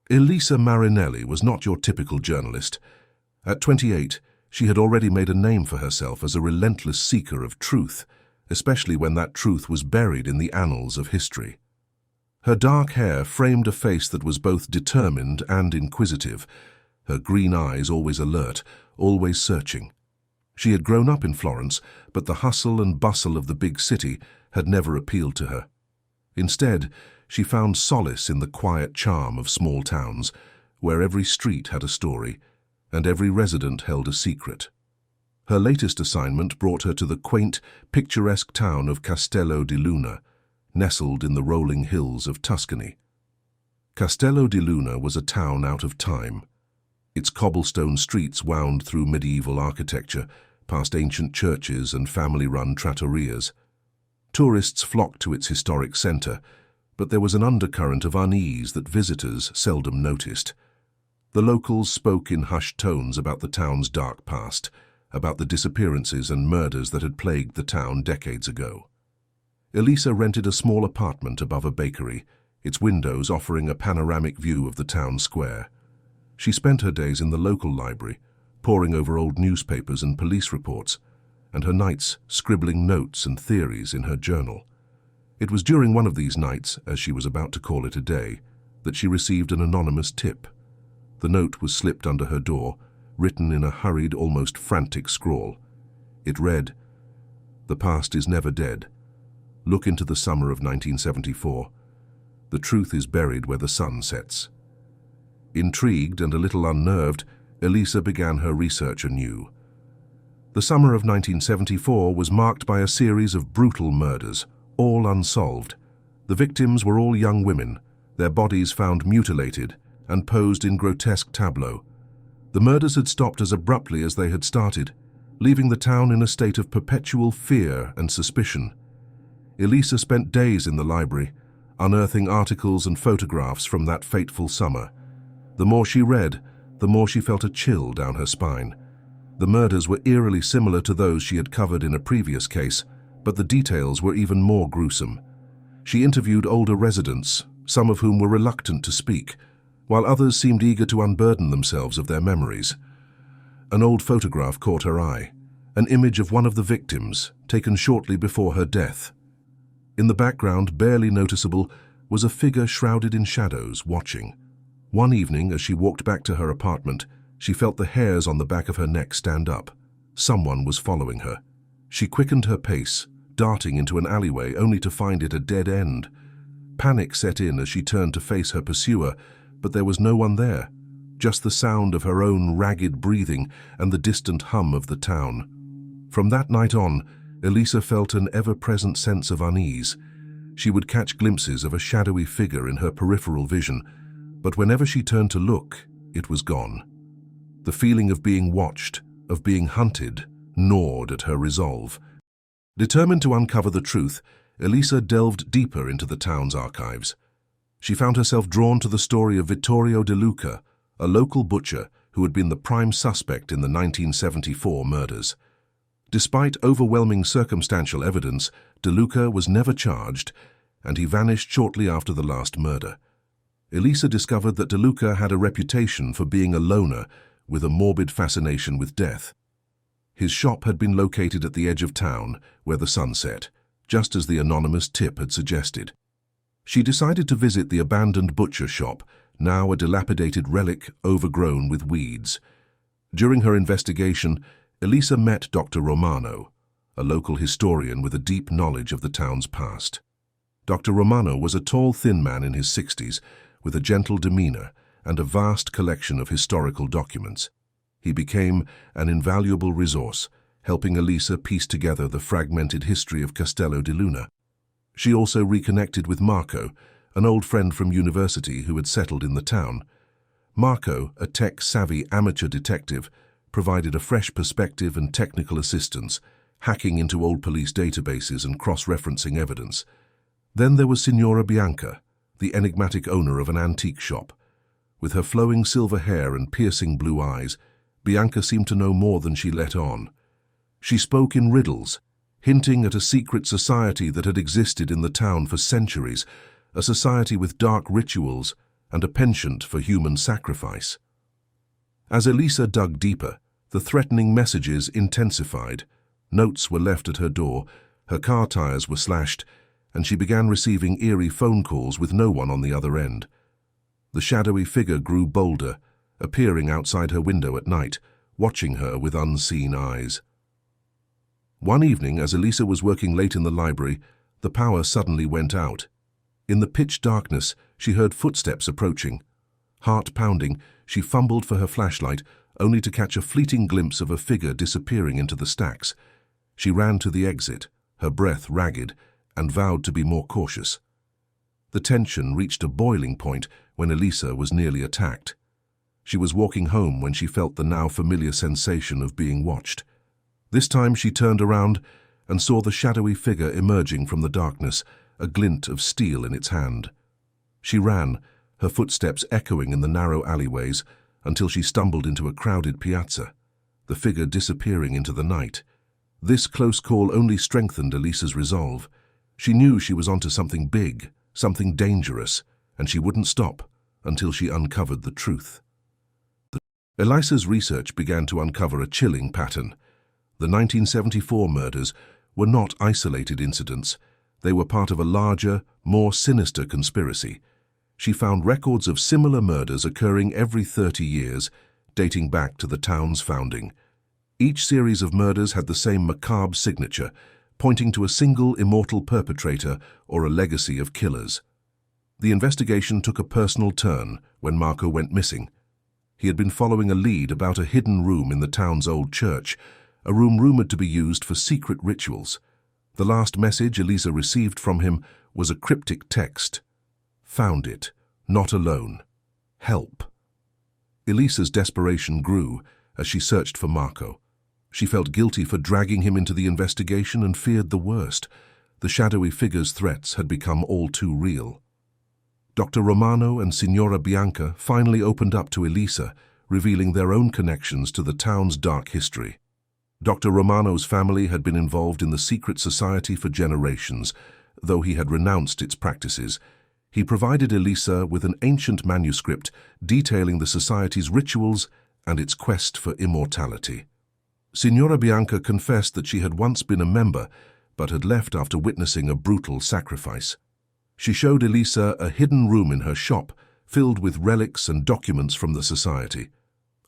Elisa Marinelli was not your typical journalist. At 28, she had already made a name for herself as a relentless seeker of truth, especially when that truth was buried in the annals of history. Her dark hair framed a face that was both determined and inquisitive, her green eyes always alert, always searching. She had grown up in Florence, but the hustle and bustle of the big city had never appealed to her. Instead, she found solace in the quiet charm of small towns, where every street had a story, and every resident held a secret. Her latest assignment brought her to the quaint, picturesque town of Castello di Luna, nestled in the rolling hills of Tuscany. Castello di Luna was a town out of time. Its cobblestone streets wound through medieval architecture, past ancient churches and family-run trattorias. Tourists flocked to its historic center, but there was an undercurrent of unease that visitors seldom noticed. The locals spoke in hushed tones about the town's dark past, about the disappearances and murders that had plagued the town decades ago. Elisa rented a small apartment above a bakery, its windows offering a panoramic view of the town square. She spent her days in the local library, poring over old newspapers and police reports, and her nights scribbling notes and theories in her journal. It was during one of these nights, as she was about to call it a day, that she received an anonymous tip. The note was slipped under her door, written in a hurried, almost frantic scrawl. It read, "The past is never dead. Look into the summer of 1974. The truth is buried where the sun sets." Intrigued and a little unnerved, Elisa began her research anew. The summer of 1974 was marked by a series of brutal murders, all unsolved. The victims were all young women, their bodies found mutilated and posed in grotesque tableaux. The murders had stopped as abruptly as they had started, leaving the town in a state of perpetual fear and suspicion. Elisa spent days in the library, unearthing articles and photographs from that fateful summer. The more she read, the more she felt a chill down her spine. The murders were eerily similar to those she had covered in a previous case, but the details were even more gruesome. She interviewed older residents, some of whom were reluctant to speak, while others seemed eager to unburden themselves of their memories. An old photograph caught her eye, an image of one of the victims, taken shortly before her death. In the background, barely noticeable, was a figure shrouded in shadows, watching. One evening, as she walked back to her apartment, she felt the hairs on the back of her neck stand up. Someone was following her. She quickened her pace, darting into an alleyway only to find it a dead end. Panic set in as she turned to face her pursuer, but there was no one there, just the sound of her own ragged breathing and the distant hum of the town. From that night on, Elisa felt an ever-present sense of unease. She would catch glimpses of a shadowy figure in her peripheral vision, but whenever she turned to look, it was gone. The feeling of being watched, of being hunted, gnawed at her resolve. Determined to uncover the truth, Elisa delved deeper into the town's archives. She found herself drawn to the story of Vittorio De Luca, a local butcher who had been the prime suspect in the 1974 murders. Despite overwhelming circumstantial evidence, De Luca was never charged, and he vanished shortly after the last murder. Elisa discovered that De Luca had a reputation for being a loner with a morbid fascination with death. His shop had been located at the edge of town, where the sun set, just as the anonymous tip had suggested. She decided to visit the abandoned butcher shop, now a dilapidated relic overgrown with weeds. During her investigation, Elisa met Dr. Romano, a local historian with a deep knowledge of the town's past. Dr. Romano was a tall, thin man in his 60s, with a gentle demeanor and a vast collection of historical documents. He became an invaluable resource, helping Elisa piece together the fragmented history of Castello di Luna. She also reconnected with Marco, an old friend from university who had settled in the town. Marco, a tech-savvy amateur detective, provided a fresh perspective and technical assistance, hacking into old police databases and cross-referencing evidence. Then there was Signora Bianca, the enigmatic owner of an antique shop. With her flowing silver hair and piercing blue eyes, Bianca seemed to know more than she let on. She spoke in riddles, hinting at a secret society that had existed in the town for centuries, a society with dark rituals and a penchant for human sacrifice. As Elisa dug deeper, the threatening messages intensified. Notes were left at her door, her car tires were slashed, and she began receiving eerie phone calls with no one on the other end. The shadowy figure grew bolder, appearing outside her window at night, watching her with unseen eyes. One evening, as Elisa was working late in the library, the power suddenly went out. In the pitch darkness, she heard footsteps approaching. Heart pounding, she fumbled for her flashlight, only to catch a fleeting glimpse of a figure disappearing into the stacks. She ran to the exit, her breath ragged, and vowed to be more cautious. The tension reached a boiling point when Elisa was nearly attacked. She was walking home when she felt the now familiar sensation of being watched. This time she turned around and saw the shadowy figure emerging from the darkness, a glint of steel in its hand. She ran, her footsteps echoing in the narrow alleyways, until she stumbled into a crowded piazza, the figure disappearing into the night. This close call only strengthened Elisa's resolve. She knew she was onto something big, something dangerous, and she wouldn't stop until she uncovered the truth. Elisa's research began to uncover a chilling pattern. The 1974 murders were not isolated incidents. They were part of a larger, more sinister conspiracy. She found records of similar murders occurring every 30 years, dating back to the town's founding. Each series of murders had the same macabre signature, pointing to a single immortal perpetrator or a legacy of killers. The investigation took a personal turn when Marco went missing. He had been following a lead about a hidden room in the town's old church, a room rumored to be used for secret rituals. The last message Elisa received from him was a cryptic text. "Found it. Not alone. Help." Elisa's desperation grew as she searched for Marco. She felt guilty for dragging him into the investigation and feared the worst. The shadowy figure's threats had become all too real. Dr. Romano and Signora Bianca finally opened up to Elisa, revealing their own connections to the town's dark history. Dr. Romano's family had been involved in the secret society for generations, though he had renounced its practices. He provided Elisa with an ancient manuscript detailing the society's rituals and its quest for immortality. Signora Bianca confessed that she had once been a member, but had left after witnessing a brutal sacrifice. She showed Elisa a hidden room in her shop, filled with relics and documents from the society.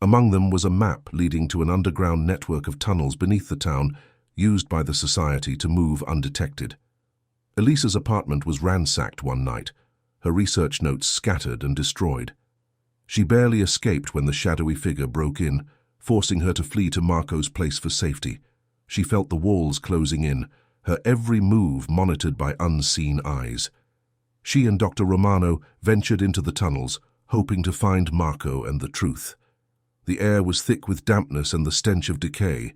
Among them was a map leading to an underground network of tunnels beneath the town, used by the society to move undetected. Elisa's apartment was ransacked one night, her research notes scattered and destroyed. She barely escaped when the shadowy figure broke in, forcing her to flee to Marco's place for safety. She felt the walls closing in, her every move monitored by unseen eyes. She and Dr. Romano ventured into the tunnels, hoping to find Marco and the truth. The air was thick with dampness and the stench of decay.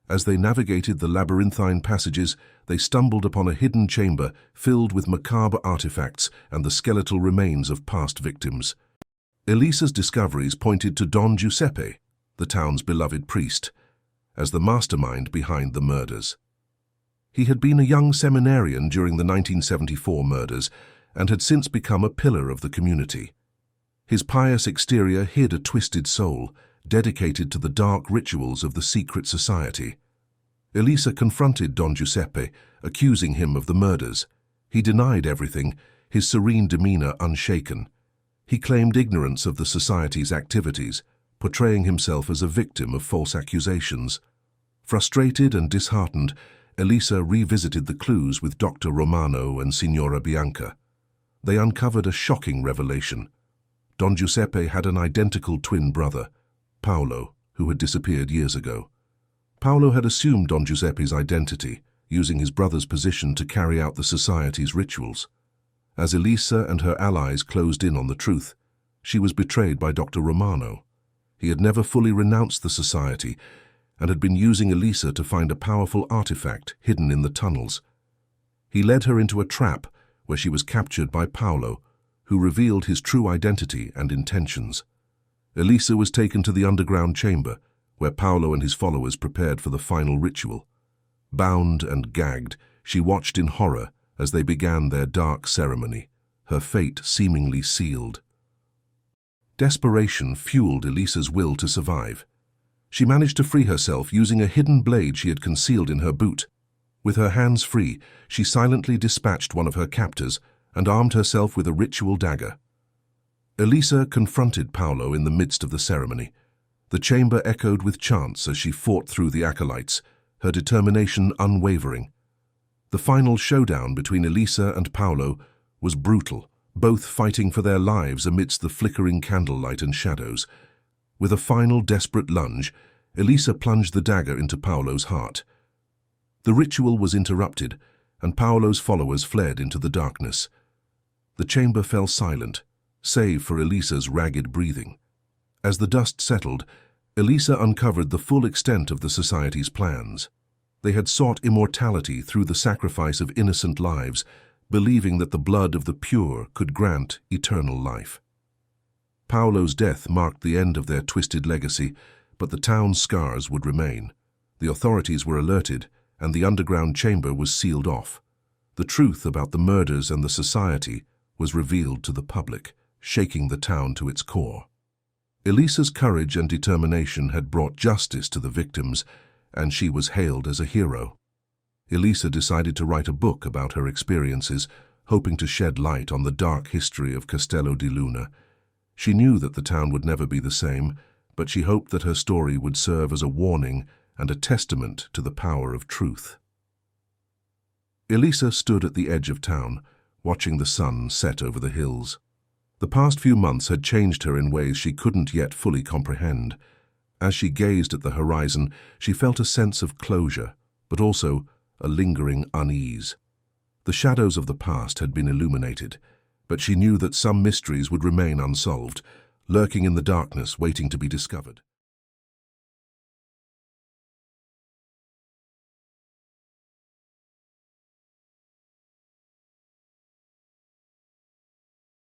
As they navigated the labyrinthine passages, they stumbled upon a hidden chamber filled with macabre artifacts and the skeletal remains of past victims. Elisa's discoveries pointed to Don Giuseppe, the town's beloved priest, as the mastermind behind the murders. He had been a young seminarian during the 1974 murders and had since become a pillar of the community. His pious exterior hid a twisted soul, dedicated to the dark rituals of the secret society. Elisa confronted Don Giuseppe, accusing him of the murders. He denied everything, his serene demeanor unshaken. He claimed ignorance of the society's activities, portraying himself as a victim of false accusations. Frustrated and disheartened, Elisa revisited the clues with Dr. Romano and Signora Bianca. They uncovered a shocking revelation. Don Giuseppe had an identical twin brother, Paolo, who had disappeared years ago. Paolo had assumed Don Giuseppe's identity, using his brother's position to carry out the society's rituals. As Elisa and her allies closed in on the truth, she was betrayed by Dr. Romano. He had never fully renounced the society and had been using Elisa to find a powerful artifact hidden in the tunnels. He led her into a trap where she was captured by Paolo, who revealed his true identity and intentions. Elisa was taken to the underground chamber, where Paolo and his followers prepared for the final ritual. Bound and gagged, she watched in horror as they began their dark ceremony, her fate seemingly sealed. Desperation fueled Elisa's will to survive. She managed to free herself using a hidden blade she had concealed in her boot. With her hands free, she silently dispatched one of her captors and armed herself with a ritual dagger. Elisa confronted Paolo in the midst of the ceremony. The chamber echoed with chants as she fought through the acolytes, her determination unwavering. The final showdown between Elisa and Paolo was brutal, both fighting for their lives amidst the flickering candlelight and shadows. With a final desperate lunge, Elisa plunged the dagger into Paolo's heart. The ritual was interrupted, and Paolo's followers fled into the darkness. The chamber fell silent, save for Elisa's ragged breathing. As the dust settled, Elisa uncovered the full extent of the society's plans. They had sought immortality through the sacrifice of innocent lives, believing that the blood of the pure could grant eternal life. Paolo's death marked the end of their twisted legacy, but the town's scars would remain. The authorities were alerted, and the underground chamber was sealed off. The truth about the murders and the society was revealed to the public, shaking the town to its core. Elisa's courage and determination had brought justice to the victims, and she was hailed as a hero. Elisa decided to write a book about her experiences, hoping to shed light on the dark history of Castello di Luna. She knew that the town would never be the same, but she hoped that her story would serve as a warning and a testament to the power of truth. Elisa stood at the edge of town, watching the sun set over the hills. The past few months had changed her in ways she couldn't yet fully comprehend. As she gazed at the horizon, she felt a sense of closure, but also a lingering unease. The shadows of the past had been illuminated, but she knew that some mysteries would remain unsolved, lurking in the darkness waiting to be discovered.